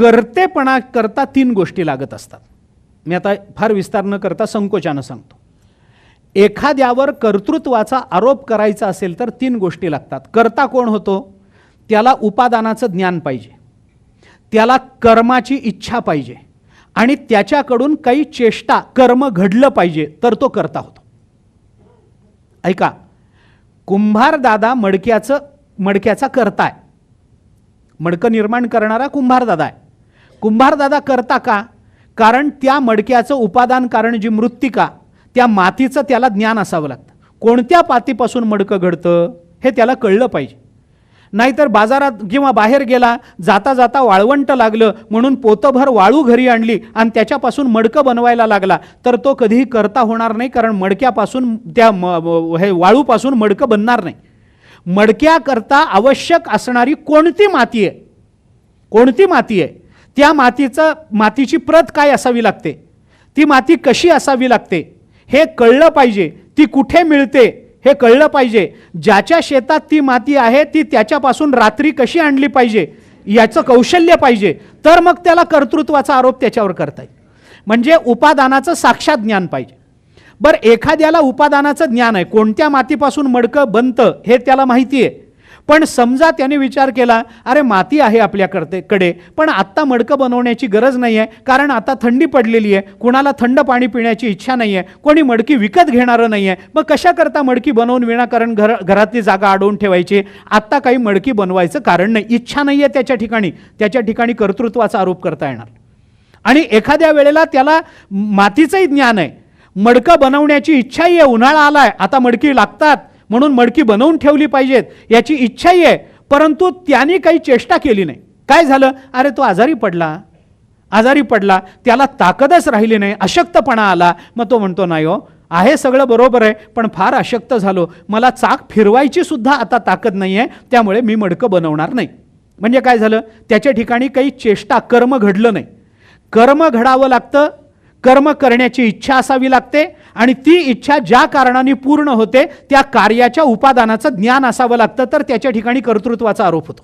कर्तेपणा करता 3 गोष्टी लागत असतात. मी आता फार विस्तार न करता संकोचानं सांगतो. एखाद्यावर कर्तृत्वाचा आरोप करायचा असेल तर 3 गोष्टी लागतात. कर्ता कोण होतो? त्याला उपादानाचं ज्ञान पाहिजे, त्याला कर्माची इच्छा पाहिजे आणि त्याच्याकडून काही चेष्टा कर्म घडलं पाहिजे, तर तो कर्ता होतो. ऐका, कुंभार दादा मडक्याचा कर्ता आहे. मडकं निर्माण करणारा कुंभार दादा आहे. कुंभार दादा करता का? कारण त्या मडक्याचं उपादान कारण जी मृत्तिका, त्या मातीचं त्याला ज्ञान असावं लागतं. कोणत्या पातीपासून मडकं घडतं हे त्याला कळलं पाहिजे. नाहीतर बाजारात किंवा बाहेर गेला, जाता जाता वाळवंट लागलं म्हणून पोतभर वाळू घरी आणली आणि त्याच्यापासून मडकं बनवायला लागला, तर तो कधीही करता होणार नाही. कारण मडक्यापासून त्या वाळूपासून मडकं बनणार नाही. मडक्याकरता आवश्यक असणारी कोणती माती आहे, कोणती माती आहे, त्या मातीची प्रत काय असावी लागते, ती माती कशी असावी लागते हे कळलं पाहिजे. ती कुठे मिळते हे कळलं पाहिजे. ज्याच्या शेतात ती माती आहे ती त्याच्यापासून रात्री कशी आणली पाहिजे याचं कौशल्य पाहिजे, तर मग त्याला कर्तृत्वाचा आरोप त्याच्यावर करता येईल. म्हणजे उपादानाचं साक्षात ज्ञान पाहिजे. बरं, एखाद्याला उपादानाचं ज्ञान आहे, कोणत्या मातीपासून मडकं बनतं हे त्याला माहिती आहे, पण समजा त्याने विचार केला, अरे माती आहे आपल्याकडे पण आत्ता मडकं बनवण्याची गरज नाही आहे, कारण आता थंडी पडलेली आहे, कुणाला थंड पाणी पिण्याची इच्छा नाही आहे, कोणी मडकी विकत घेणारं नाही आहे, मग कशा करता मडकी बनवून विनाकारण घरातली जागा अडवून ठेवायची. आत्ता काही मडकी बनवायचं कारण नाही, इच्छा नाही आहे त्याच्या ठिकाणी कर्तृत्वाचा आरोप करता येणार. आणि एखाद्या वेळेला त्याला मातीचंही ज्ञान आहे, मडकं बनवण्याची इच्छाही आहे, उन्हाळा आलाय आता मडकी लागतात म्हणून मडकी बनवून ठेवली पाहिजेत याची इच्छाही आहे, परंतु त्याने काही चेष्टा केली नाही. काय झालं? अरे तो आजारी पडला, त्याला ताकदच राहिली नाही, अशक्तपणा आला. मग तो म्हणतो, नाही हो, आहे सगळं बरोबर आहे, पण फार अशक्त झालो, मला चाक फिरवायची सुद्धा आता ताकद नाही आहे, त्यामुळे मी मडकं बनवणार नाही. म्हणजे काय झालं? त्याच्या ठिकाणी काही चेष्टा कर्म घडलं नाही. कर्म घडावं लागतं, कर्म करण्याची इच्छा असावी लागते आणि ती इच्छा ज्या कारणाने पूर्ण होते त्या कार्याच्या उपादानाचं ज्ञान असावं लागतं, तर त्याच्या ठिकाणी कर्तृत्वाचा आरोप होतो.